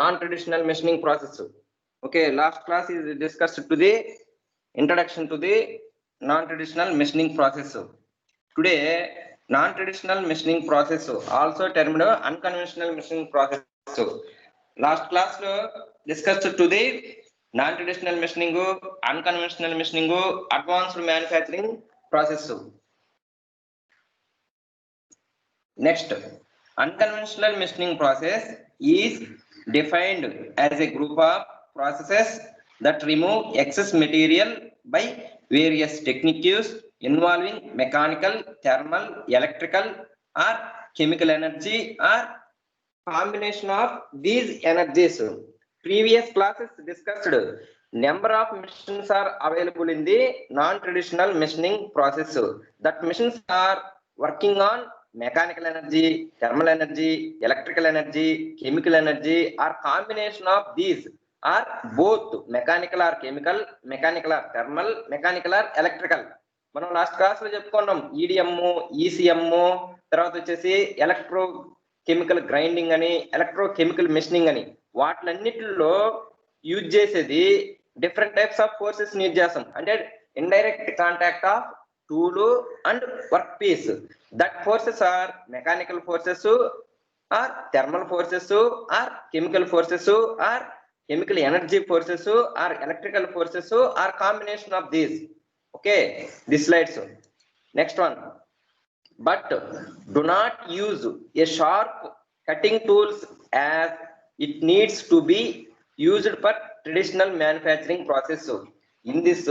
non-traditional machining process. Okay, last class is discussed to the introduction to the non-traditional machining process. Today, non-traditional machining process, also termed unconventional machining process. Last class lo discussed to the non-traditional machining, unconventional machining, advanced manufacturing process. Next, unconventional machining process is defined as a group of processes that remove excess material by various techniques involving mechanical, thermal, electrical, or chemical energy, or combination of these energies. Previous classes discussed number of machines are available in the non-traditional machining process. That machines are working on mechanical energy, thermal energy, electrical energy, chemical energy, or combination of these, or both mechanical or chemical, mechanical or thermal, mechanical or electrical. మనం last class లో చెప్పుకున్నాం EDM, ECM, తర్వాత వచ్చేసి electro chemical grinding అని, electro chemical machining అని, వాటిలన్నిటిలో use చేసేది different types of forces use చేస్తాం. అంటే indirect contact of tool and work piece. That forces are mechanical forces, or thermal forces, or chemical forces, or chemical energy forces, or electrical forces, or combination of these. Okay, this slides. Next one. But do not use a sharp cutting tools as it needs to be used for traditional manufacturing process. In this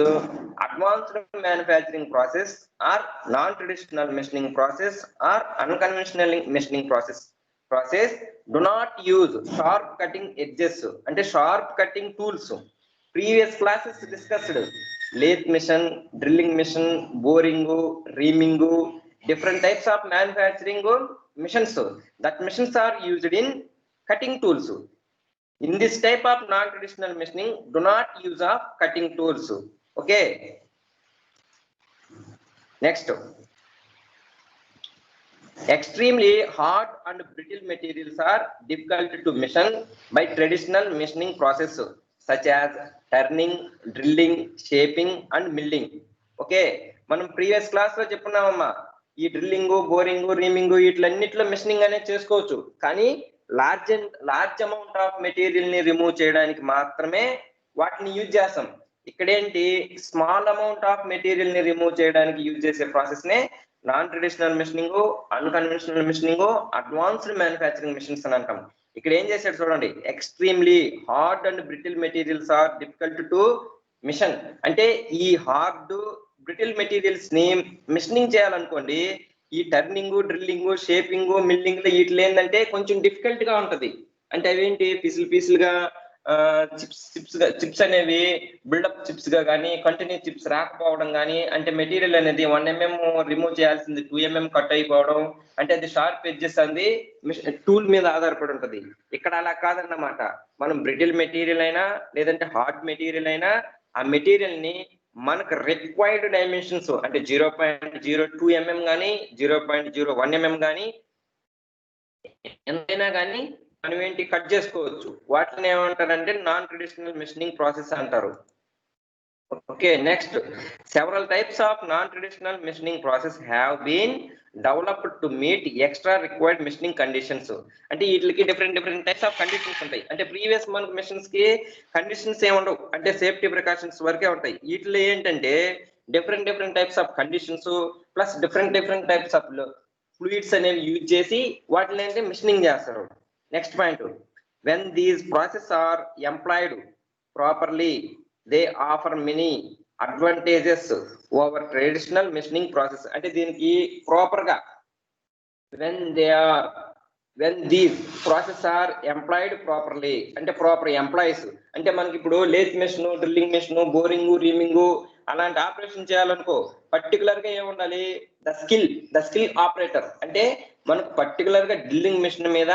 advanced manufacturing process or non-traditional machining process or unconventional machining process, do not use sharp cutting edges and sharp cutting tools. Previous classes discussed lathe machine, drilling machine, boring, reaming, different types of manufacturing machines. That machines are used in cutting tools. In this type of non-traditional machining, do not use of cutting tools. Okay. Next. Extremely hard and brittle materials are difficult to machine by traditional machining process, such as turning, drilling, shaping and milling. Okay, మనం previous class లో చెప్పుకున్నామమ్మా, ఈ drilling, boring, reaming వీటిలన్నిట్లో machining అనేది చేసుకోవచ్చు. కానీ large amount of material ని remove చేయడానికి మాత్రమే వాటిని యూజ్ చేస్తాం. ఇక్కడేంటి, స్మాల్ అమౌంట్ ఆఫ్ మెటీరియల్ ని రిమూవ్ చేయడానికి యూజ్ చేసే ప్రాసెస్ నే non traditional machining, unconventional machining, advanced manufacturing machines అని అంటాం. ఇక్కడ ఏం చేశాడు చూడండి, extremely hard and brittle materials are difficult to machine. అంటే ఈ హార్డ్ బ్రిటిల్ మెటీరియల్స్ ని మిషనింగ్ చేయాలనుకోండి, ఈ టర్నింగ్, డ్రిల్లింగ్, షేపింగ్, మిల్లింగ్ వీటిలో ఏంటంటే కొంచెం డిఫికల్ట్ గా ఉంటది. అంటే అవేంటి, పీసులుగా చిప్స్ అనేవి బిల్డప్ చిప్స్ గా కానీ, కంటిన్యూ చిప్స్ రాకపోవడం కానీ, అంటే మెటీరియల్ అనేది 1 mm రిమూవ్ చేయాల్సింది 2 mm కట్ అయిపోవడం, అంటే అది షార్ప్ ఎడ్జెస్ అనేది టూల్ మీద ఆధారపడి ఉంటది. ఇక్కడ అలా కాదన్నమాట. మనం బ్రిటిల్ మెటీరియల్ అయినా లేదంటే హార్డ్ మెటీరియల్ అయినా ఆ మెటీరియల్ ని మనకు రిక్వైర్డ్ డైమెన్షన్స్ అంటే 0.02 mm కానీ 0.01 mm కానీ ఎంతైనా కానీ మనం ఏంటి కట్ చేసుకోవచ్చు. వాటిని ఏమంటారంటే నాన్ ట్రెడిషనల్ మిషనింగ్ ప్రాసెస్ అంటారు. Okay, next. Several types of non traditional machining process have been developed to meet extra required machining conditions. అంటే వీటికి డిఫరెంట్ టైప్స్ ఆఫ్ కండిషన్స్ ఉంటాయి. అంటే ప్రీవియస్ మనకు మిషన్స్ కి కండిషన్స్ ఏముండవు, అంటే సేఫ్టీ ప్రికాషన్స్ వరకే ఉంటాయి. వీటిలో ఏంటంటే different types of conditions plus different types of fluids అనేవి యూజ్ చేసి వాటిని ఏంటంటే మిషనింగ్ చేస్తారు. Next point, when these processes are employed properly, they offer many advantages over traditional machining process. అంటే దీనికి ప్రాపర్ గా when these processes are employed properly, అంటే proper employees, అంటే మనకి ఇప్పుడు lathe machine, drilling machine, boring, reaming అలాంటి operation చేయాలనుకో particular గా ఏముండాలి, ద స్కిల్ ఆపరేటర్. అంటే మనకు పర్టికులర్ గా డ్రిల్లింగ్ మిషన్ మీద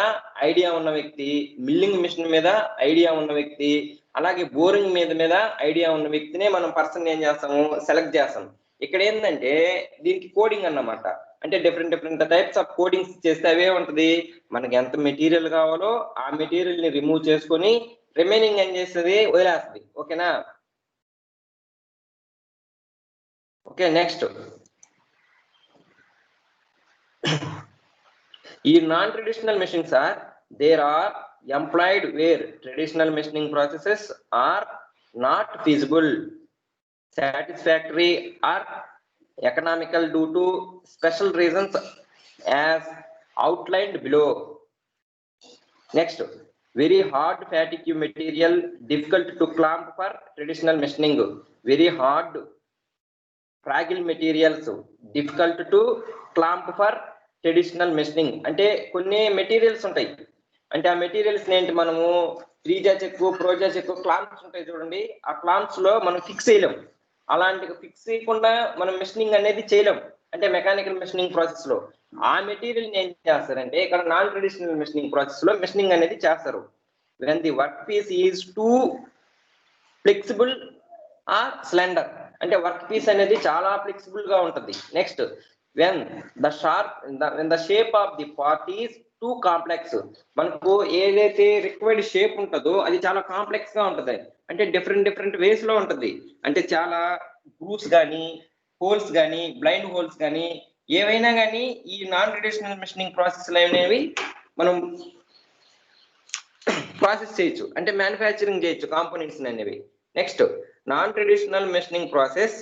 ఐడియా ఉన్న వ్యక్తి, మిల్లింగ్ మిషన్ మీద ఐడియా ఉన్న వ్యక్తి, అలాగే బోరింగ్ మీద ఐడియా ఉన్న వ్యక్తినే మనం పర్సన్ ఏం చేస్తాము, సెలెక్ట్ చేస్తాం. ఇక్కడ ఏంటంటే దీనికి కోడింగ్ అన్నమాట. అంటే డిఫరెంట్ టైప్స్ ఆఫ్ కోడింగ్స్ చేస్తే అవే ఉంటది, మనకి ఎంత మెటీరియల్ కావాలో ఆ మెటీరియల్ ని రిమూవ్ చేసుకొని రిమైనింగ్ ఏం చేస్తుంది, వదిలేస్తుంది. ఓకేనా? ఓకే, నెక్స్ట్ ఈ non traditional machines are there are employed where traditional machining processes are not feasible, satisfactory or economical due to special reasons as outlined below. Next, very hard fatigue material difficult to clamp for traditional machining. Very hard fragile materials difficult to clamp for traditional machining. అంటే కొన్ని materials ఉంటాయి, అంటే ఆ materials ఏంటి, మనము త్రీజా check, ప్రోజా check clamps ఉంటాయి చూడండి, ఆ క్లాంప్స్ లో మనం ఫిక్స్ చేయలేం. అలాంటి ఫిక్స్ చేయకుండా మనం మెషినింగ్ అనేది చేయలేం, అంటే మెకానికల్ మెషినింగ్ ప్రాసెస్ లో ఆ మెటీరియల్ ఏం చేస్తారంటే ఇక్కడ నాన్ ట్రెడిషనల్ మెషినింగ్ ప్రాసెస్ లో మెషినింగ్ అనేది చేస్తారు. when the work piece is too flexible or slender, అంటే వర్క్ పీస్ అనేది చాలా ఫ్లెక్సిబుల్ గా ఉంటుంది. Next, when the shape of the part is too complex, మనకు ఏదైతే రిక్వైర్డ్ షేప్ ఉంటుందో అది చాలా కాంప్లెక్స్ గా ఉంటుంది, అంటే డిఫరెంట్ వేస్ లో ఉంటుంది, అంటే చాలా గ్రూవ్స్ కానీ హోల్స్ కానీ బ్లైండ్ హోల్స్ కానీ ఏవైనా కానీ ఈ నాన్ ట్రెడిషనల్ మెషినింగ్ ప్రాసెస్ అనేవి మనం ప్రాసెస్ చేయొచ్చు, అంటే మ్యానుఫ్యాక్చరింగ్ చేయొచ్చు కాంపోనెంట్స్ అనేవి. Next, non traditional machining process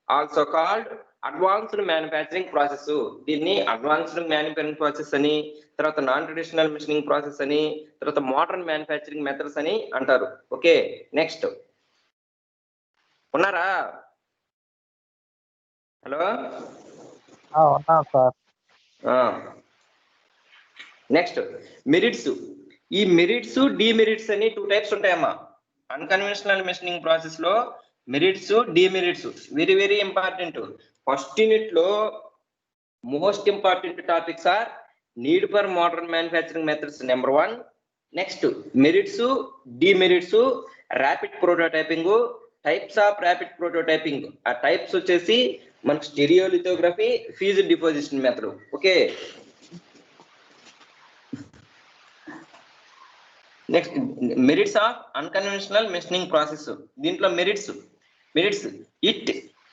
also called advanced manufacturing process. దీన్ని అడ్వాన్స్డ్ మ్యానుఫ్యాక్చరింగ్ ప్రాసెస్ అని, తర్వాత నాన్ ట్రెడిషనల్ మెషినింగ్ ప్రాసెస్ అని, తర్వాత మోడర్న్ మ్యానుఫ్యాక్చరింగ్ మెథడ్స్ అని అంటారు. ఓకే, నెక్స్ట్ ఉన్నారా? హలో, ఉన్నాం సార్. Next, merits. ఈ మెరిట్స్ డిమెరిట్స్ అని 2 టైప్స్ ఉంటాయమ్మా అన్కన్వెన్షనల్ మెషినింగ్ ప్రాసెస్ లో. Merits demerits very important. First unit లో most important topics are need for modern manufacturing methods number 1. Next, merits demerits, rapid prototyping, types of rapid prototyping. ఆ types వచ్చేసి మనకు stereolithography, fused deposition method. Okay, next, merits of unconventional machining process. దీంట్లో merits it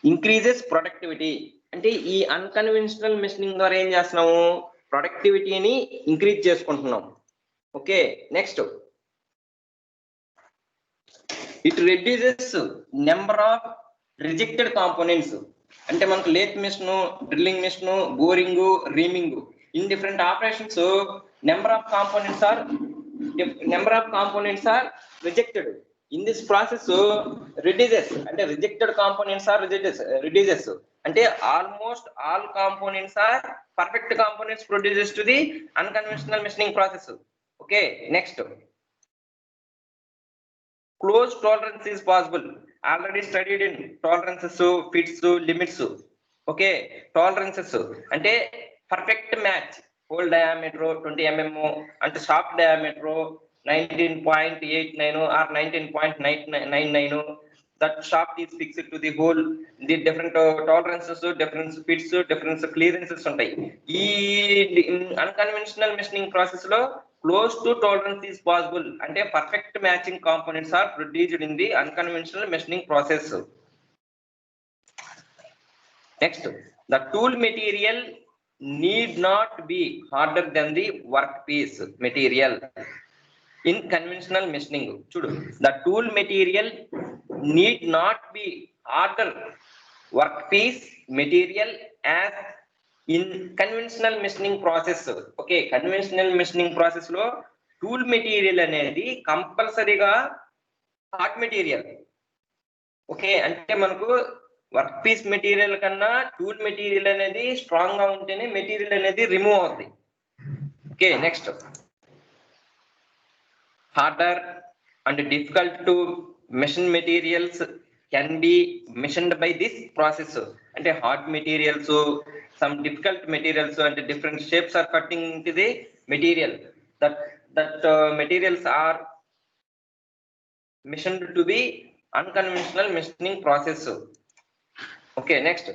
increases productivity, అంటే ఈ unconventional machining ద్వారా ఏం చేస్తున్నాము, ప్రొడక్టివిటీని ఇంక్రీజ్ చేసుకుంటున్నాం. Okay, next, it reduces number of rejected components, అంటే మనకు lathe machine, drilling machine, boring, reaming, in different operations number of components are rejected. In this process reduces, అంటే రిజెక్టెడ్ కాంపోనెంట్స్ ఆర్ రిడ్యూసెస్, అంటే almost all components are perfect components produces to the unconventional machining process. Okay, next, close tolerance is possible. Already studied in tolerances, fits, limits. Okay, tolerances అంటే perfect match, hole diameter 20 mm and shaft diameter 19.89 or 19.99. that shaft is fixed to the hole. The different tolerances, different fits, different clearances ఉంటాయి. ఈ unconventional machining process లో close to tolerance is possible, అంటే perfect matching components are produced in the unconventional machining process. Next, the tool material need not be harder than the workpiece material in conventional machining. చూడు, the tool material need not be harder workpiece material as in conventional machining process. Okay, conventional machining process లో tool material అనేది కంపల్సరీగా hard material. Okay, అంటే మనకు work piece material కన్నా tool material అనేది strong గా ఉంటేనే మెటీరియల్ అనేది రిమూవ్ అవుతుంది. Okay, next, harder and difficult to machine materials can be machined by this process. అంటే hard materials, some difficult materials and different shapes are cutting into the material. That materials are machined to be unconventional machining process. Okay, next,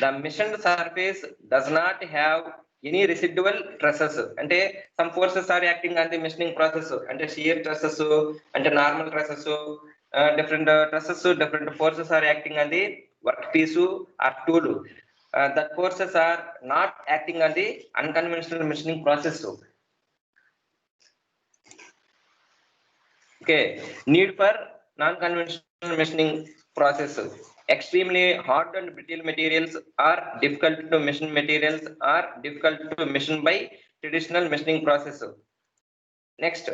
the machined surface does not have any residual stresses. అంటే some forces are acting on the machining process. అంటే shear stresses, అంటే normal stresses, different stresses, different forces are acting on the workpiece or tool. That forces are not acting on the unconventional machining process. Okay, need for non-conventional machining process. Extremely hard and brittle materials are difficult to machine. Materials are difficult to machine by traditional machining process. Next,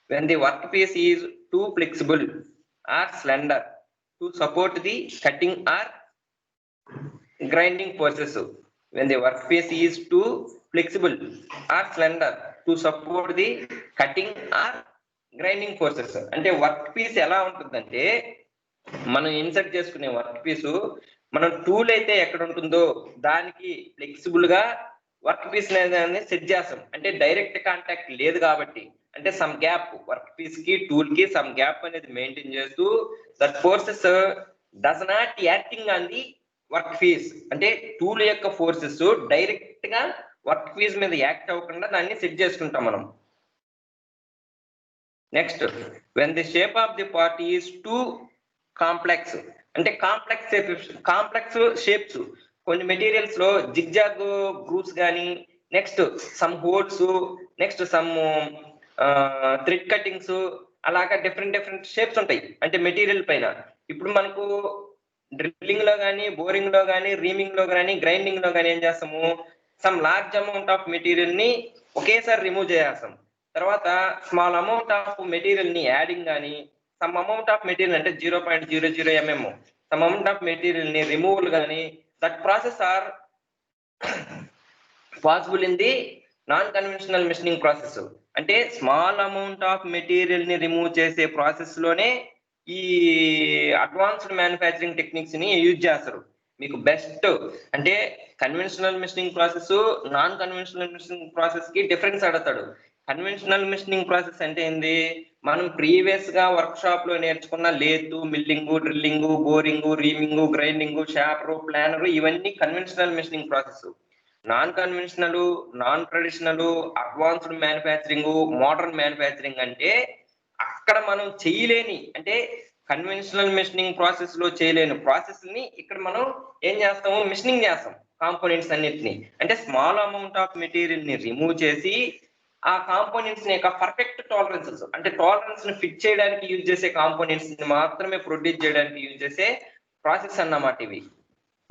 when the workpiece is too flexible or slender to support the cutting or grinding forces. When the workpiece is too flexible or slender to support the cutting or grinding forces. అంటే work piece ఎలా ఉంటుందంటే మనం insert చేసుకునే work పీసు మనం tool అయితే ఎక్కడ ఉంటుందో దానికి ఫ్లెక్సిబుల్ గా వర్క్ పీస్ అనేది సెట్ చేస్తాం. అంటే డైరెక్ట్ కాంటాక్ట్ లేదు కాబట్టి, అంటే సమ్ గ్యాప్ వర్క్ పీస్ కి టూల్ కి సమ్ గ్యాప్ అనేది మెయింటైన్ చేస్తూ that forces does not acting on the work piece. అంటే టూల్ యొక్క ఫోర్సెస్ డైరెక్ట్ గా వర్క్ పీస్ మీద యాక్ట్ అవ్వకుండా దాన్ని సెట్ చేసుకుంటాం మనం. Next, when the shape of the part is too complex. అంటే కాంప్లెక్స్ షేప్స్ కొన్ని మెటీరియల్స్ లో జిగ్జాగ్ గ్రూవ్స్ కానీ, next some holes, next some thread cuttings, అలాగా డిఫరెంట్ షేప్స్ ఉంటాయి అంటే మెటీరియల్ పైన. ఇప్పుడు మనకు డ్రిల్లింగ్ లో కానీ, బోరింగ్ లో కానీ, రీమింగ్ లో కానీ, గ్రైండింగ్ లో కానీ ఏం చేస్తాము, some large amount of material ని ఒకేసారి రిమూవ్ చేస్తాం. తర్వాత స్మాల్ అమౌంట్ ఆఫ్ మెటీరియల్ ని యాడింగ్ కానీ, సమ్ అమౌంట్ ఆఫ్ మెటీరియల్ అంటే 0.00 mm some amount of material ని రిమూవల్ కానీ, that process are possible in the non conventional machining process. అంటే స్మాల్ అమౌంట్ ఆఫ్ మెటీరియల్ ని రిమూవ్ చేసే ప్రాసెస్ లోనే ఈ అడ్వాన్స్డ్ మ్యానుఫ్యాక్చరింగ్ టెక్నిక్స్ ని యూజ్ చేస్తారు. మీకు బెస్ట్ అంటే conventional machining process, non conventional machining process కి డిఫరెన్స్ అడుగుతాడు. కన్వెన్షనల్ మెషినింగ్ ప్రాసెస్ అంటే ఏంది, మనం ప్రీవియస్ గా వర్క్ షాప్ లో నేర్చుకున్న lathe, milling, drilling, boring, reaming, grinding, shaper, planer, ఇవన్నీ conventional machining process. Non conventional, non traditional, advanced manufacturing, modern manufacturing అంటే అక్కడ మనం చేయలేని, అంటే కన్వెన్షనల్ మెషినింగ్ ప్రాసెస్ లో చేయలేని ప్రాసెస్ ని ఇక్కడ మనం ఏం చేస్తాము, మెషినింగ్ చేస్తాం కాంపోనెంట్స్ అన్నిటిని. అంటే స్మాల్ అమౌంట్ ఆఫ్ మెటీరియల్ ని రిమూవ్ చేసి ఆ కాంపోనెంట్స్ ని యొక్క పర్ఫెక్ట్ టాలరెన్సెస్, అంటే టాలరెన్స్ ని ఫిట్ చేయడానికి యూజ్ చేసే కాంపోనెంట్స్ ని మాత్రమే ప్రొడ్యూస్ చేయడానికి యూజ్ చేసే ప్రాసెస్ అన్నమాట ఇవి.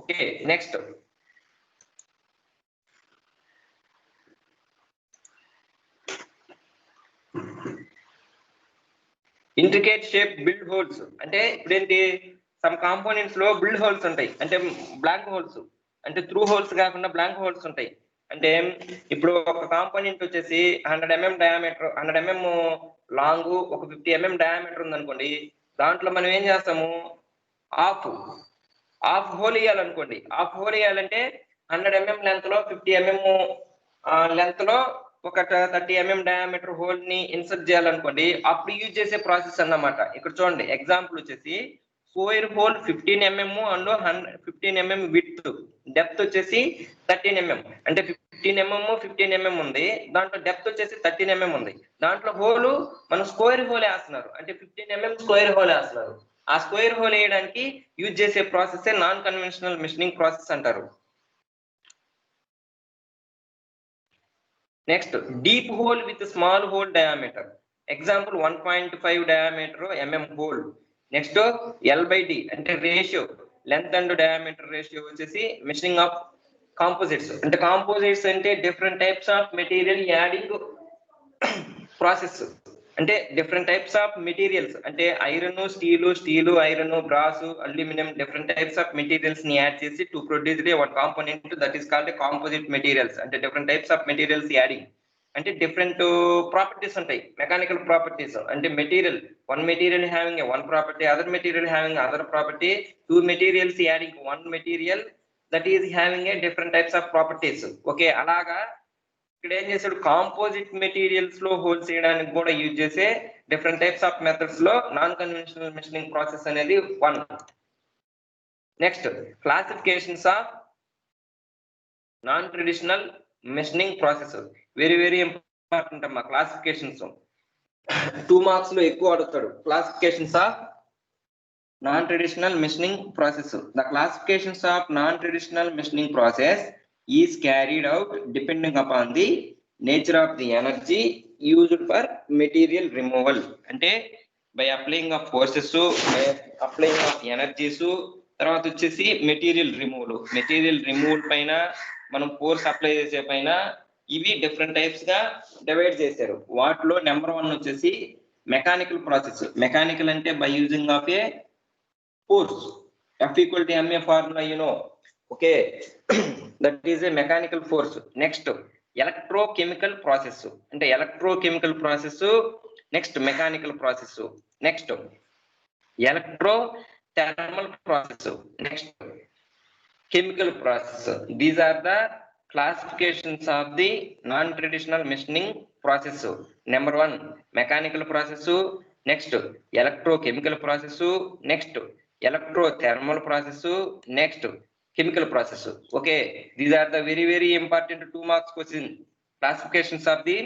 Okay, next intricate shape build holes. అంటే ఇప్పుడేంటి, సమ్ కాంపోనెంట్స్ లో బిల్డ్ హోల్స్ ఉంటాయి, అంటే బ్లాంక్ హోల్స్, అంటే త్రూ హోల్స్ కాకుండా బ్లాంక్ హోల్స్ ఉంటాయి. అంటే ఇప్పుడు ఒక కాంపోనెంట్ వచ్చేసి 100 mm డయామీటర్, 100 mm లాంగ్, ఒక 50 mm డయామీటర్ ఉందనుకోండి. దాంట్లో మనం ఏం చేస్తాము, హాఫ్ హోల్ వేయాలనుకోండి. హాఫ్ హోల్ వేయాలంటే 100 mm లెంత్ లో 50 mm లెంత్ లో ఒక 30 mm డయామీటర్ హోల్ ని ఇన్సర్ట్ చేయాలనుకోండి. అప్పుడు యూజ్ చేసే ప్రాసెస్ అన్నమాట. ఇక్కడ చూడండి ఎగ్జాంపుల్ వచ్చేసి square whole 15 mm and 15 mm width, depth వచ్చేసి 13 mm. అంటే 15 mm ఉంది, దాంట్లో డెప్త్ వచ్చేసి 13 mm ఉంది. దాంట్లో హోల్ మనం స్క్వేర్ హోల్ వేస్తున్నారు, అంటే 15 mm స్క్వేర్ హోల్ వేస్తున్నారు. ఆ స్క్వేర్ హోల్ వేయడానికి యూజ్ చేసే process non conventional machining process అంటారు. Next, deep hole with small hole diameter. Example 1.5 diameter mm hole. Next L/D అంటే ratio, length and diameter ratio వచ్చేసి machining of composites. అంటే composites అంటే different types of material adding process. అంటే different types of materials, అంటే iron, steel, iron, brass, aluminium, different types of materials ని add చేసి to produce one component, that is called composite materials. అంటే different types of materials adding, అంటే different properties ఉంటాయి, mechanical properties. అంటే material, one material having one property, other material having other property, two materials adding one material, that is having a different types of properties. Okay, అలాగా ఇక్కడ ఏం చేశాడు, composite materials లో whole చేయడానికి కూడా use చేసే different types of methods లో non conventional machining process అనేది one. Next, classifications of non traditional machining process very important అమ్మా. క్లాసిఫికేషన్స్ 2 మార్క్స్ లో ఎక్కువ అడుగుతాడు. Classifications of non traditional machining process. The classifications of non traditional machining process is carried out depending upon the nature of the energy used for material removal. అంటే by applying of forces, by applying of energies, తర్వాత వచ్చేసి material removal పైన, మనం force apply చేసే పైన, ఇవి different types గా divide చేశారు. వాటిలో నెంబర్ 1 వచ్చేసి మెకానికల్ ప్రాసెస్. మెకానికల్ అంటే by using of a force, F = ma formula okay. That is a mechanical force. Next electrochemical process అంటే electrochemical process. Next mechanical process. Next electro thermal process. Next chemical process. These are the classifications of the non-traditional machining process. Number 1 mechanical process, next electrochemical process, next electrothermal process, next chemical process. Okay, these are the very important 2 marks question. Classifications of the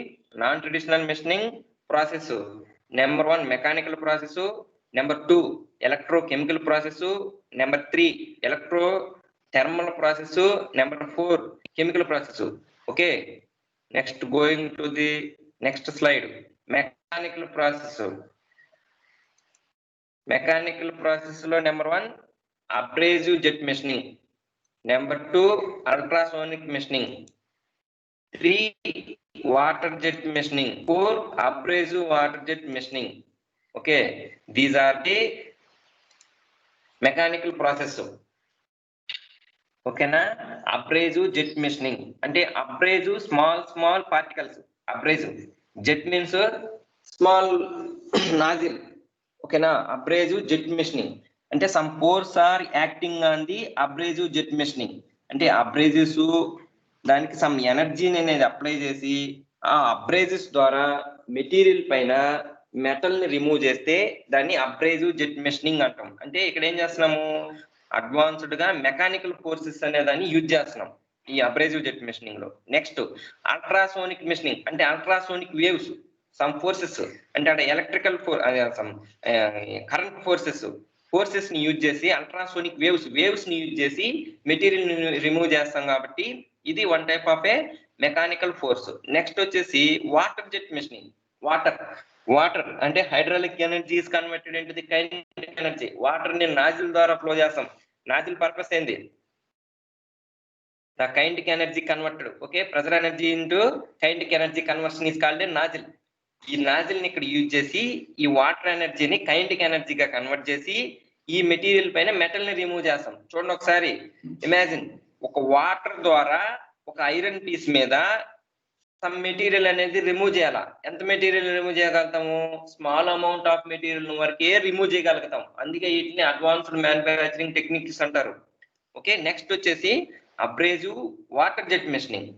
non-traditional machining process. Number 1 mechanical process, number 2 electrochemical process, number 3 electrothermal process, number 4 chemical process. Okay, next going to the next slide. Mechanical process lo number 1 abrasive jet machining, number 2 ultrasonic machining, 3 water jet machining, 4 abrasive water jet machining. Okay, these are the mechanical process. ఓకేనా. Abrasive jet machining అంటే abrasive small particles. Abrasive jet means small nozzle. ఓకేనా. Abrasive jet machining అంటే some force are acting on the abrasive jet machining. అంటే abrasives దానికి some ఎనర్జీని అనేది apply చేసి ఆ అబ్రేజివ్స్ ద్వారా మెటీరియల్ పైన మెటల్ ని రిమూవ్ చేస్తే దాన్ని అబ్రేజివ్ జెట్ మెషినింగ్ అంటాం. అంటే ఇక్కడ ఏం చేస్తున్నాము, అడ్వాన్స్డ్ గా మెకానికల్ ఫోర్సెస్ అనే దాన్ని యూజ్ చేస్తున్నాం ఈ అబ్రేజివ్ జెట్ మెషినింగ్ లో. నెక్స్ట్ అల్ట్రాసోనిక్ మెషినింగ్ అంటే అల్ట్రాసోనిక్ వేవ్స్ సమ్ ఫోర్సెస్ అంటే అక్కడ ఎలక్ట్రికల్ సమ్ కరెంట్ ఫోర్సెస్ ని యూజ్ చేసి అల్ట్రాసోనిక్ వేవ్స్ ని యూజ్ చేసి మెటీరియల్ ని రిమూవ్ చేస్తాం. కాబట్టి ఇది 1 type of A mechanical force. Next వచ్చేసి వాటర్ జెట్ మెషినింగ్. వాటర్ అంటే hydraulic energy is converted into the kinetic energy. Water ని నాజిల్ ద్వారా ఫ్లో చేస్తాం. నాజిల్ పర్పస్ ఏంది, the kinetic energy converted. Okay, pressure energy into kinetic energy conversion is called a nozzle. ఈ nozzle ని ఇక్కడ use చేసి ఈ వాటర్ ఎనర్జీని కైనెటిక్ ఎనర్జీగా కన్వర్ట్ చేసి ఈ మెటీరియల్ పైన మెటల్ ని రిమూవ్ చేస్తాం. చూడండి ఒకసారి, ఇమాజిన్ ఒక వాటర్ ద్వారా ఒక ఐరన్ పీస్ మీద సమ్ మెటీరియల్ అనేది రిమూవ్ చేయాలా. ఎంత మెటీరియల్ రిమూవ్ చేయగలుగుతాము, స్మాల్ అమౌంట్ ఆఫ్ మెటీరియల్ వరకే రిమూవ్ చేయగలుగుతాం. అందుకే వీటిని అడ్వాన్స్డ్ మ్యానుఫ్యాక్చరింగ్ టెక్నిక్స్ అంటారు. ఓకే, నెక్స్ట్ వచ్చేసి abrasive water jet machining.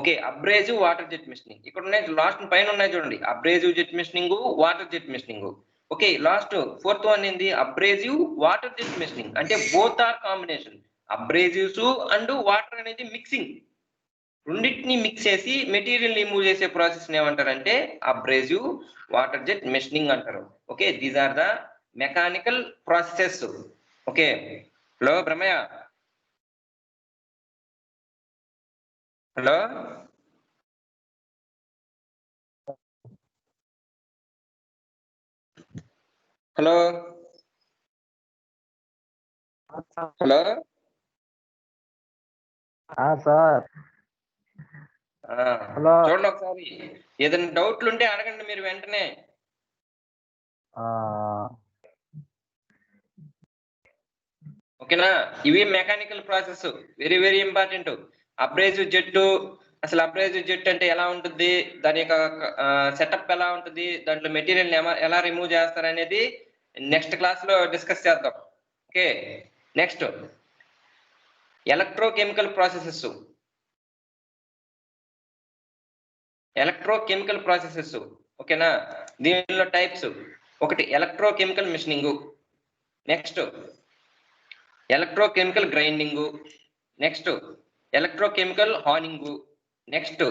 Okay, abrasive water jet machining ఇక్కడ ఉన్నాయి, లాస్ట్ పైన ఉన్నాయి చూడండి, abrasive jet machining, water jet machining. Okay, last 4th one ఏంది, అబ్రేజివ్ వాటర్ జెట్ మెషినింగ్. అంటే both are combination, abrasives and water అనేది mixing, రెండింటిని mix చేసి మెటీరియల్ రిమూవ్ చేసే ప్రాసెస్ ఏమంటారంటే అబ్రేజివ్ వాటర్ జెట్ మెషినింగ్ అంటారు. Okay, these are the mechanical processes. Okay, hello Brahmayya, hello hello hello sir. Hello. చూడండి ఒకసారి, ఏదైనా డౌట్లు ఉంటే అడగండి మీరు వెంటనే. ఓకేనా, ఇవి mechanical process very important. Abrasive jet, అసలు అబ్రేజివ్ జెట్ అంటే ఎలా ఉంటుంది, దాని యొక్క సెటప్ ఎలా ఉంటుంది, దాంట్లో మెటీరియల్ ఎలా రిమూవ్ చేస్తారు అనేది నెక్స్ట్ క్లాస్ లో డిస్కస్ చేద్దాం. Okay, next electrochemical processes. ఓకేనా, దీనిలో టైప్స్, ఒకటి electrochemical machining, next electrochemical grinding, next electrochemical honing, next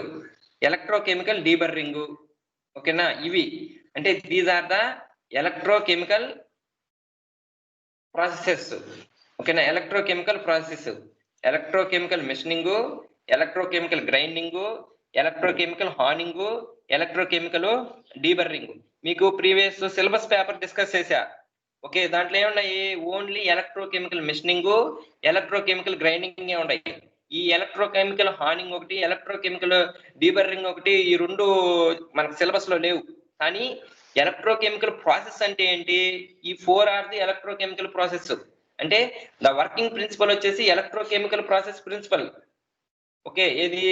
electrochemical deburring. ఓకేనా, ఇవి అంటే these are the electrochemical processes. ఓకేనా, electrochemical process, electrochemical machining, electrochemical grinding, electrochemical honing, electrochemical deburring. మీకు previous syllabus paper discuss చేశా. Okay, దాంట్లో ఏమున్నాయి? Only electrochemical machining, electrochemical grinding ఉన్నాయి. ఈ ఎలక్ట్రోకెమికల్ హార్నింగ్ ఒకటి, ఎలక్ట్రోకెమికల్ డీబర్రింగ్ ఒకటి, ఈ రెండు మనకు సిలబస్ లో లేవు. కానీ ఎలక్ట్రోకెమికల్ ప్రాసెస్ అంటే ఏంటి? ఈ 4 ఆర్ ది ఎలక్ట్రోకెమికల్ ప్రాసెస్. అంటే ద వర్కింగ్ ప్రిన్సిపల్ వచ్చేసి ఎలక్ట్రోకెమికల్ ప్రాసెస్ ప్రిన్సిపల్. ఓకే, ఏది?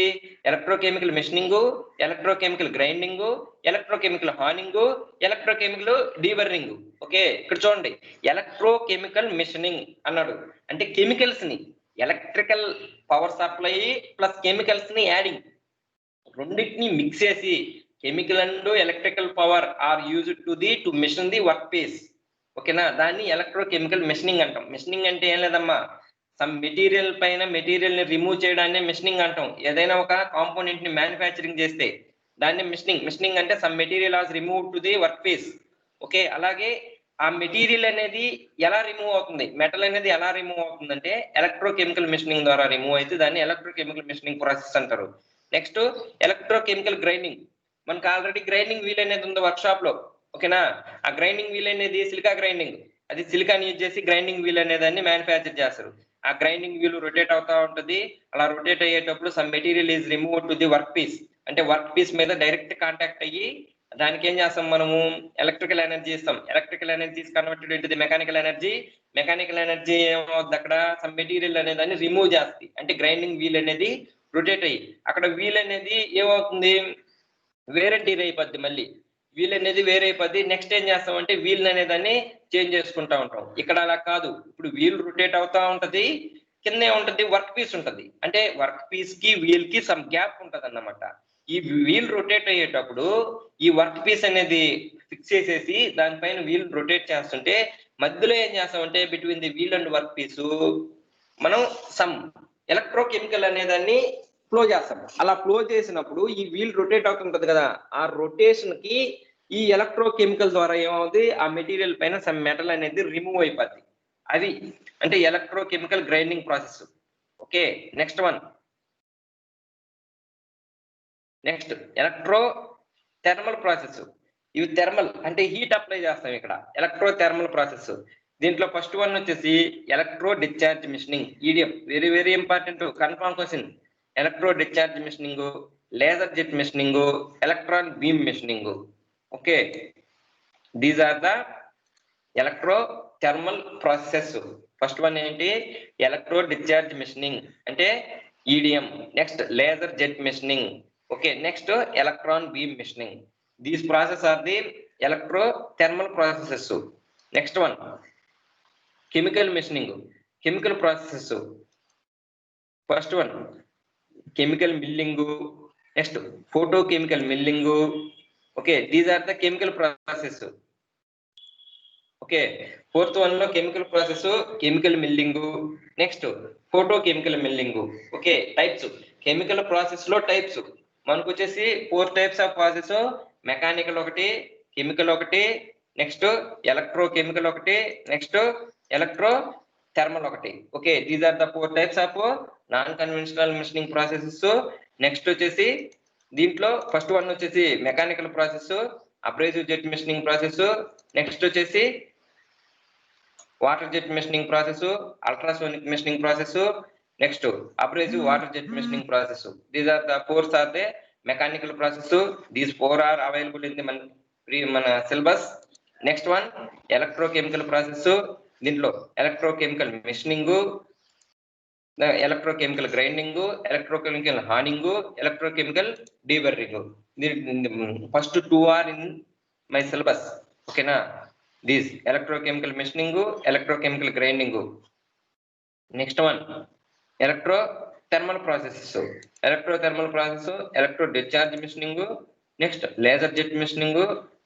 Electrochemical machining, electrochemical grinding, electrochemical honing, electrochemical deburring. Okay, ఇక్కడ చూడండి, ఎలక్ట్రోకెమికల్ మెషినింగ్ అన్నాడు అంటే కెమికల్స్ ని, electrical power supply plus chemicals ని యాడింగ్, రెండింటిని మిక్స్ చేసి chemical and electrical power are used to machine the work piece. ఓకేనా, దాన్ని ఎలక్ట్రోకెమికల్ మెషినింగ్ అంటాం. మెషినింగ్ అంటే ఏం లేదమ్మా, సమ్ మెటీరియల్ పైన మెటీరియల్ ని రిమూవ్ చేయడాన్ని మెషినింగ్ అంటాం. ఏదైనా ఒక కాంపోనెంట్ ని మ్యానుఫ్యాక్చరింగ్ చేస్తే దాన్ని మెషినింగ్. మెషినింగ్ అంటే some material as remove to the work piece. Okay, అలాగే ఆ మెటీరియల్ అనేది ఎలా రిమూవ్ అవుతుంది, మెటల్ అనేది ఎలా రిమూవ్ అవుతుందంటే ఎలక్ట్రోకెమికల్ మెషినింగ్ ద్వారా రిమూవ్ అయితే దాన్ని ఎలక్ట్రోకెమికల్ మెషినింగ్ ప్రాసెస్ అంటారు. Next electrochemical grinding. మనకు ఆల్రెడీ గ్రైండింగ్ వీల్ అనేది ఉంది వర్క్ షాప్ లో. ఓకేనా, ఆ గ్రైండింగ్ వీల్ అనేది సిలికా గ్రైండింగ్, అది సిలికాన్ యూజ్ చేసి గ్రైండింగ్ వీల్ అనే దాన్ని మ్యానుఫ్యాక్చర్ చేస్తారు. ఆ గ్రైండింగ్ వీల్ రొటేట్ అవుతా ఉంటది. అలా రొటేట్ అయ్యేటప్పుడు some material is remove to the work piece. అంటే వర్క్ పీస్ మీద డైరెక్ట్ కాంటాక్ట్ అయ్యి దానికి ఏం చేస్తాం మనము? ఎలక్ట్రికల్ ఎనర్జీ ఇస్తాం. Electrical energy converted into the mechanical energy. Mechanical energy ఏమవుతుంది? అక్కడ సమ్ మెటీరియల్ అనే దాన్ని రిమూవ్ చేస్తుంది. అంటే గ్రైండింగ్ వీల్ అనేది రొటేట్ అయ్యి అక్కడ వీల్ అనేది ఏమవుతుంది? వేరే టీర్ అయిపోద్ది. మళ్ళీ వీల్ అనేది వేరే అయిపోద్ది. నెక్స్ట్ ఏం చేస్తామంటే వీల్ అనే దాన్ని చేంజ్ చేసుకుంటా ఉంటాం. ఇక్కడ అలా కాదు, ఇప్పుడు వీల్ రొటేట్ అవుతా ఉంటది, కిందే ఉంటది వర్క్ పీస్ ఉంటది. అంటే వర్క్ పీస్ కి వీల్ కి సమ్ గ్యాప్ ఉంటది అన్నమాట. ఈ వీల్ రొటేట్ అయ్యేటప్పుడు ఈ వర్క్ పీస్ అనేది ఫిక్స్ చేసేసి దానిపైన వీల్ రొటేట్ చేస్తుంటే మధ్యలో ఏం చేస్తామంటే between the wheel and work piece మనం సమ్ ఎలక్ట్రోకెమికల్ అనే దాన్ని ఫ్లో చేస్తాం. అలా ఫ్లో చేసినప్పుడు ఈ వీల్ రొటేట్ అవుతుంటది కదా, ఆ రొటేషన్ కి ఈ ఎలక్ట్రోకెమికల్ ద్వారా ఏమవుతుంది? ఆ మెటీరియల్ పైన సమ్ మెటల్ అనేది రిమూవ్ అయిపోద్ది. అది అంటే electrochemical grinding process. Okay, next one. Next electro thermal process. ఇవి థెర్మల్ అంటే హీట్ అప్లై చేస్తాం ఇక్కడ. Electro thermal process. దీంట్లో ఫస్ట్ వన్ వచ్చేసి electro discharge machining, EDM. Very very important, confirm question. Electro discharge machining, laser jet machining, electron beam machining. Okay, these are the electro thermal processes. First one ఏంటి? Electro discharge machining అంటే EDM. Next laser jet machining. Okay, next electron beam machining. These process are the electro thermal processes. Next one chemical machining, chemical processes. First one chemical milling, next photo chemical milling. Okay, these are the chemical process. Okay, fourth one లో chemical process, chemical milling, next photo chemical milling. Okay, types. Chemical process లో types మనకు వచ్చేసి 4 types of process. Mechanical ఒకటి, chemical ఒకటి, next electro chemical ఒకటి, next electro thermal ఒకటి. Okay, these are the 4 types of non conventional machining processes. Next వచ్చేసి దీంట్లో first one వచ్చేసి mechanical process, abrasive jet machining process. Next వచ్చేసి water jet machining process, ultrasonic machining process, next abrasive water jet machining process. These are the 4 are the mechanical process. These 4 are available in the మన syllabus. Next one electrochemical process. దీంట్లో electrochemical machining, electrochemical grinding, electrochemical honing, electrochemical deburring. First 2 are in my syllabus. ఓకేనా, these electrochemical machining, electrochemical grinding. Next one electro thermal processes. Electro thermal process, electro discharge machining, next laser jet machining,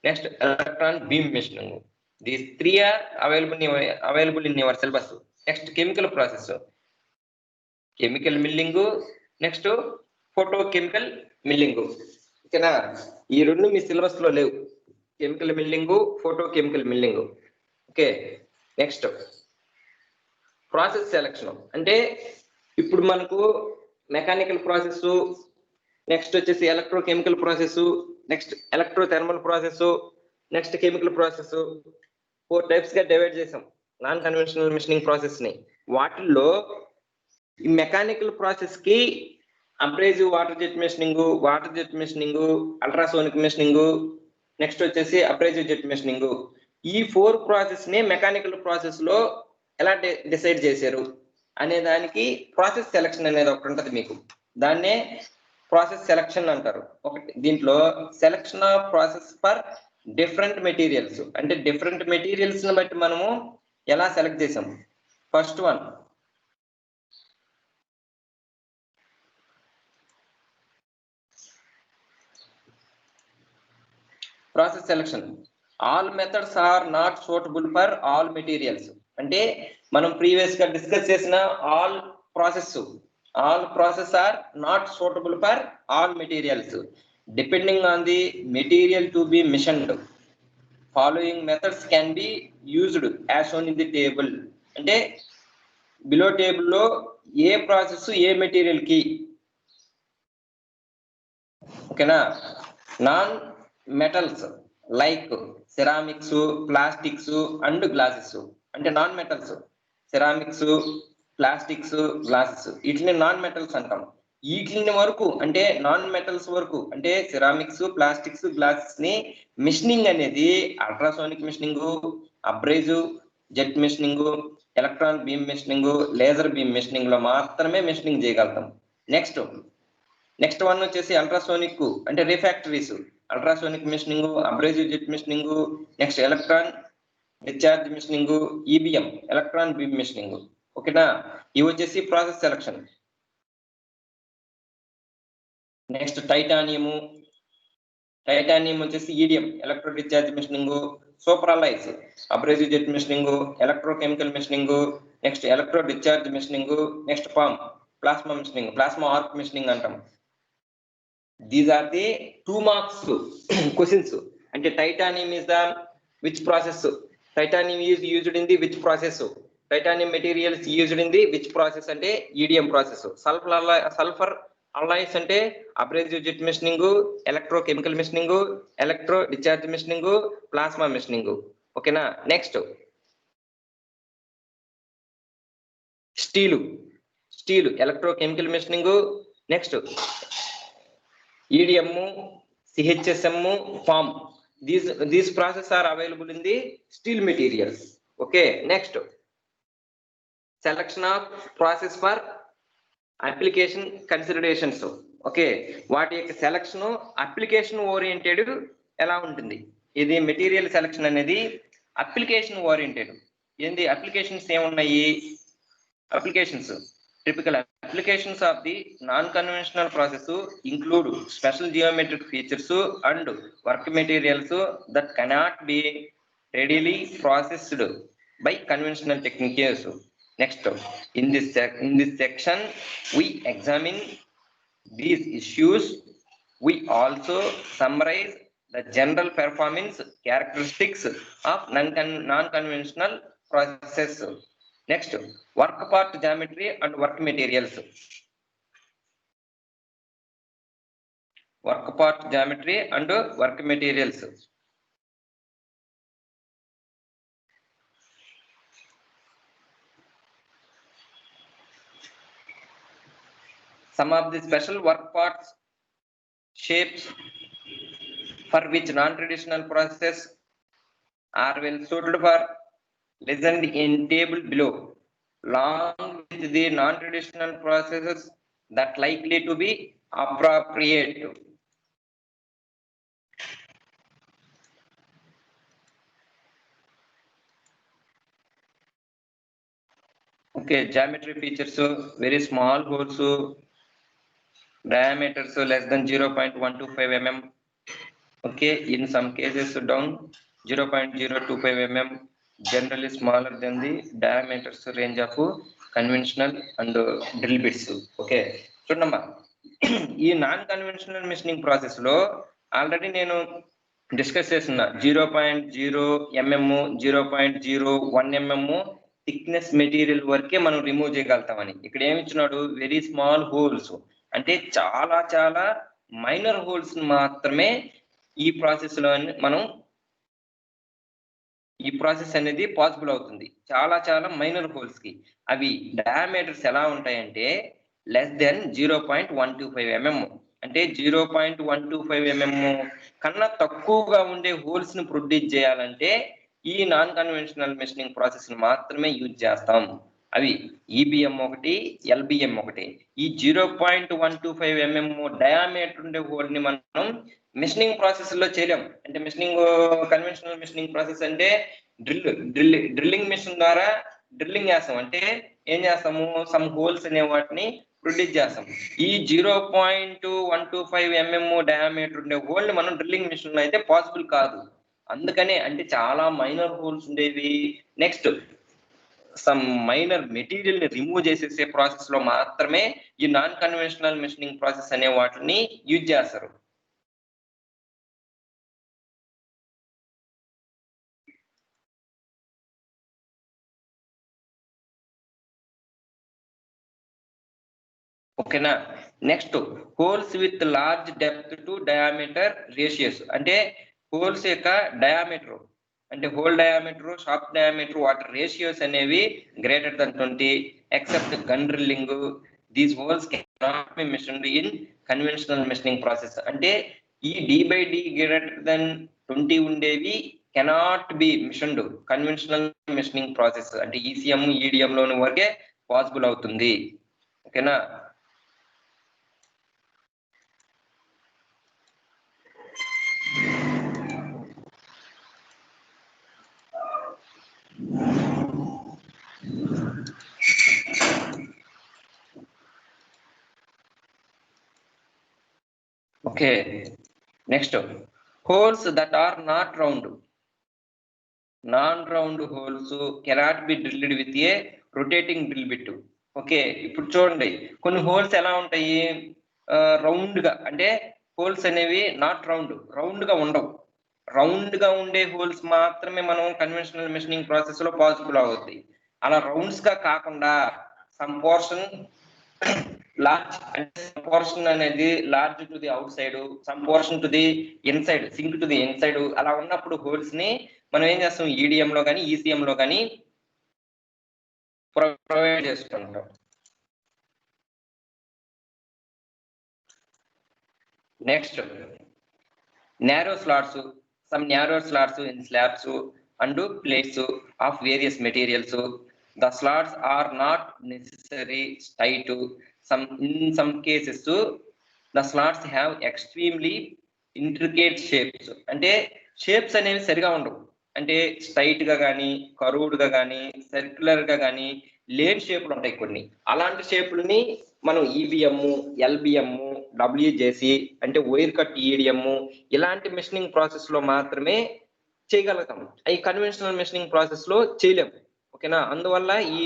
next electron beam machining. These 3 are available in your syllabus. Next chemical process, chemical milling, next photochemical milling. ఓకేనా, ఈ రెండు మీ syllabus లో లేవు, chemical milling, photochemical milling. Okay, next process selection. అంటే ఇప్పుడు మనకు mechanical process, next వచ్చేసి electrochemical process, next electrothermal process, next chemical process, 4 types గా డివైడ్ చేసాం నాన్ కన్వెన్షనల్ మిషనింగ్ ప్రాసెస్ ని. వాటిల్లో ఈ మెకానికల్ ప్రాసెస్ కి abrasive water jet machining, ultrasonic machining, next వచ్చేసి అబ్రేజివ్ జెట్ మిషనింగ్. ఈ 4 ప్రాసెస్ ని మెకానికల్ ప్రాసెస్ లో ఎలా డిసైడ్ చేశారు అనే దానికి ప్రాసెస్ సెలక్షన్ అనేది ఒకటి ఉంటుంది మీకు. దాన్నే ప్రాసెస్ సెలక్షన్ అంటారు. ఒకటి దీంట్లో selection of process for different materials, అంటే డిఫరెంట్ మెటీరియల్స్ ని బట్టి మనము ఎలా సెలెక్ట్ చేసాం. First one process selection. All methods are not suitable for all materials. అంటే మనం ప్రీవియస్ గా డిస్కస్ చేసిన all process are not suitable for all materials. Depending on the material to be machined, following methods can be used as shown in the table. అంటే below table లో ఏ process ఏ material కి. ఓకేనా, non metals like ceramics, plastics and glasses. అంటే non metals ceramics, plastics, glasses, వీటిని non metals అంటాం. వీటిని వరకు అంటే నాన్ మెటల్స్ వరకు అంటే సెరామిక్స్, ప్లాస్టిక్స్, గ్లాసెస్ ని మిషనింగ్ అనేది ultrasonic machining, abrasive jet machining, electron beam machining, laser beam machining లో మాత్రమే మిషనింగ్ చేయగలుగుతాం. నెక్స్ట్ వన్ వచ్చేసి అల్ట్రాసోనిక్ అంటే refractories, ultrasonic machining, abrasive jet machining, next electron discharge machining, EBM electron beam machining. ఓకేనా, ఇవి వచ్చేసి ప్రాసెస్ సెలక్షన్. నెక్స్ట్ టైటానియం వచ్చేసి EDM electro discharge machining, super alloys abrasive jet machining, electrochemical machining, next electro discharge machining, next plasma machining, plasma arc machining అంటాం. These are the 2 marks questions. అంటే titanium is the which process? Titanium is used in the which process? Titanium material is used in the which process? అంటే EDM process. Sulphur alloys అంటే abrasive jet machining, electrochemical machining, electro discharge machining, plasma machining. ఓకేనా, next steel electrochemical machining, next EDM, CHSM, FAM. These processes are available in the steel materials. Okay, next selection of process for application considerations. Okay, వాటి యొక్క selection application oriented ఎలా ఉంటుంది. ఇది material selection అనేది application oriented. ఏంది applications ఏమున్నాయి? Applications typical applications of the non-conventional process include special geometric features and work materials that cannot be readily processed by conventional techniques. Next, in this section, we examine these issues. We also summarize the general performance characteristics of non-conventional processes. Next, work part geometry and work materials. Work part geometry and work materials. Some of the special work parts shapes for which non-traditional processes are well suited for listed in table below, along with the non-traditional processes that likely to be appropriate. Okay, geometry features, very small holes, diameters less than 0.125 mm. Okay, in some cases down 0.025 mm, generally smaller than the diameters range of conventional and drill bits. Okay, చూడమ్మా, ఈ non conventional machining process లో already నేను discuss చేస్తున్నా 0.0 mm 0.01 mm thickness material వరకే మనం remove చేయగలుగుతామని. ఇక్కడ ఏమి ఇచ్చినాడు, వెరీ స్మాల్ హోల్స్, అంటే చాలా చాలా మైనర్ హోల్స్ మాత్రమే ఈ ప్రాసెస్ లో మనం ఈ ప్రాసెస్ అనేది పాసిబుల్ అవుతుంది. చాలా చాలా మైనర్ హోల్స్ కి అవి డయామీటర్స్ ఎలా ఉంటాయంటే లెస్ దెన్ 0.125 mm, అంటే 0.125 mm కన్నా తక్కువగా ఉండే హోల్స్ ని ప్రొడ్యూస్ చేయాలంటే ఈ నాన్ కన్వెన్షనల్ మెషినింగ్ ప్రాసెస్ ని మాత్రమే యూజ్ చేస్తాం. అవి ఈబిఎం ఒకటి, ఎల్బిఎం ఒకటి. ఈ 0.125 mm డయామీటర్ ఉండే హోల్ ని మనం మిషనింగ్ ప్రాసెస్ లో చేయలేం. అంటే మిషనింగ్ కన్వెన్షనల్ మిషనింగ్ ప్రాసెస్ అంటే డ్రిల్లింగ్ మిషన్ ద్వారా డ్రిల్లింగ్ చేస్తాం, అంటే ఏం చేస్తాము, సమ్ హోల్స్ అనే వాటిని ప్రొడ్యూస్ చేస్తాం. ఈ 0.125 mm డయామీటర్ ఉండే హోల్ ని మనం డ్రిల్లింగ్ మిషన్ లో అయితే పాసిబుల్ కాదు. అందుకనే అంటే చాలా మైనర్ హోల్స్ ఉండేవి, నెక్స్ట్ సమ్ మైనర్ మెటీరియల్ ని రిమూవ్ చేసేసే ప్రాసెస్ లో మాత్రమే ఈ నాన్ కన్వెన్షనల్ మిషనింగ్ ప్రాసెస్ అనే వాటిని యూజ్ చేస్తారు. ఓకేనా. Next holes with large depth to diameter ratios, అంటే హోల్స్ యొక్క డయామీటర్, అంటే హోల్ డయామీటర్, షాఫ్ట్ డయామీటర్, వాటి రేషియోస్ అనేవి greater than 20 except gun drilling. These holes cannot be machined in conventional machining process. అంటే ఈ d/d గ్రేటర్ దన్ 20 ఉండేవి cannot be machined conventional machining process, అంటే ECM EDM లోని వరకే possible అవుతుంది. ఓకేనా. Okay, next, holes that are not round. Non-round holes cannot be drilled with a rotating drill bit. Okay, ఇప్పుడు చూడండి కొన్ని హోల్స్ ఎలా ఉంటాయి, రౌండ్ గా, అంటే హోల్స్ అనేవి నాట్ రౌండ్ గా ఉండవు. రౌండ్ గా ఉండే హోల్స్ మాత్రమే మనం కన్వెన్షనల్ మెషినింగ్ ప్రాసెస్ లో పాసిబుల్ అవుతుంది. అలా రౌండ్స్ గా కాకుండా సమ్ పోర్షన్ లార్జ్, అంటే పోర్షన్ అనేది large to the outside, some portion to the inside, sink to the inside, అలా ఉన్నప్పుడు హోల్స్ ని మనం ఏం చేస్తాం, ఈడిఎం లో కానీ ఈసీఎం లో కానీ ప్రొవైడ్ చేసుకుంటాం. Next narrow slots, some narrow slots in slabs and plates of various materials. The slots are not necessarily tight. In some cases the slots have extremely intricate shapes. అంటే shapes అనేవి సరిగా ఉండవు, అంటే straight గా కానీ curved గా కానీ circular గా కానీ లేని షేపులు ఉంటాయి కొన్ని. అలాంటి షేపులని మనం ఈబిఎం, ఎల్బిఎం, డబ్ల్యూజేసి, అంటే వైర్ కట్ ఈడిఎం, ఇలాంటి మెషినింగ్ ప్రాసెస్ లో మాత్రమే చేయగలుగుతాం. ఈ కన్వెన్షనల్ మెషినింగ్ ప్రాసెస్ లో చేయలేము. ఓకేనా. అందువల్ల ఈ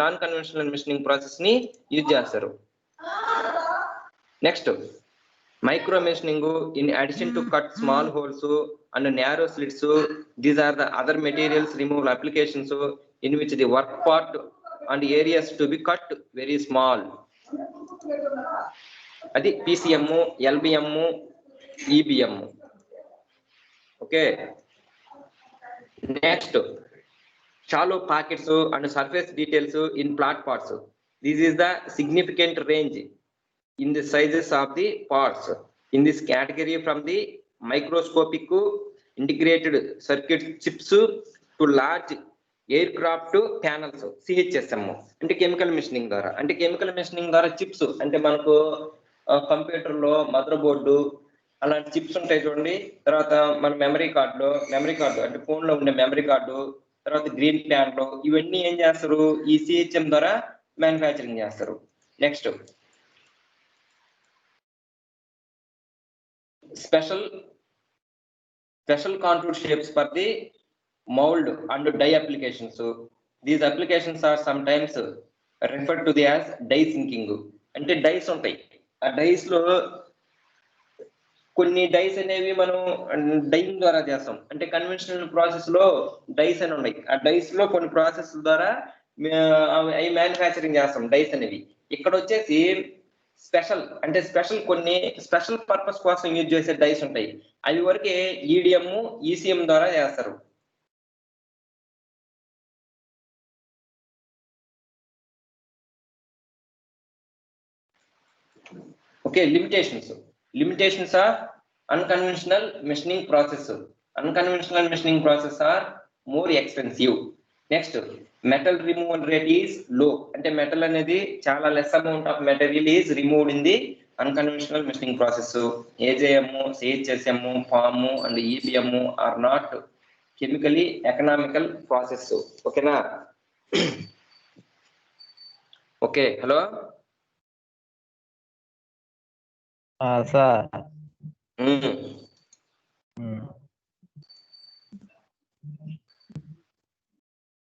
నాన్ కన్వెన్షనల్ మెషినింగ్ ప్రాసెస్ ని యూజ్ చేస్తారు. Next micro machining, in addition to cut small holes and narrow slits, these are the other materials removal applications in which the work part and areas to be cut very small. Adi PCM, LBM, EBM. Okay. Next, shallow pockets and surface details in flat parts. This is the significant range in the sizes of the parts in this category, from the microscopic integrated circuit chips to large aircraft panels, CHSM. అంటే chemical machining ద్వారా, అంటే chemical machining ద్వారా chips, అంటే మనకు computer లో mother board అలాంటి chips ఉంటాయి చూడండి. తర్వాత మన మెమరీ కార్డు, అంటే ఫోన్ లో ఉండే మెమరీ కార్డు, తర్వాత గ్రీన్ ప్యాన్ లో, ఇవన్నీ ఏం చేస్తారు, ఈ సిహెచ్ఎం ద్వారా మ్యానుఫ్యాక్చరింగ్ చేస్తారు. Next special contour shapes for the mold and die applications. So these applications are sometimes referred to as die sinking. అంటే డైస్ ఉంటాయి. ఆ డైస్ లో కొన్ని డైస్ అనేవి మనం డైయింగ్ ద్వారా చేస్తాం. అంటే కన్వెన్షనల్ ప్రాసెస్ లో డైస్ అని ఉన్నాయి. ఆ డైస్ లో కొన్ని ప్రాసెస్ ద్వారా అవి మ్యానుఫ్యాక్చరింగ్ చేస్తాం డైస్ అనేవి. ఇక్కడ వచ్చేసి స్పెషల్ కొన్ని స్పెషల్ పర్పస్ కోసం యూజ్ చేసే డైస్ ఉంటాయి. అవి వరకే ఈడిఎం, ఈసీఎం ద్వారా చేస్తారు. Okay, limitations are unconventional machining process. Unconventional machining process are more expensive. Next, metal removal rate is low. అంటే metal అనేది చాలా less amount of material is removed in the unconventional machining process. AJM, CHSM, FAM and EBM are not chemically economical process. Okay na? Okay, hello. Sir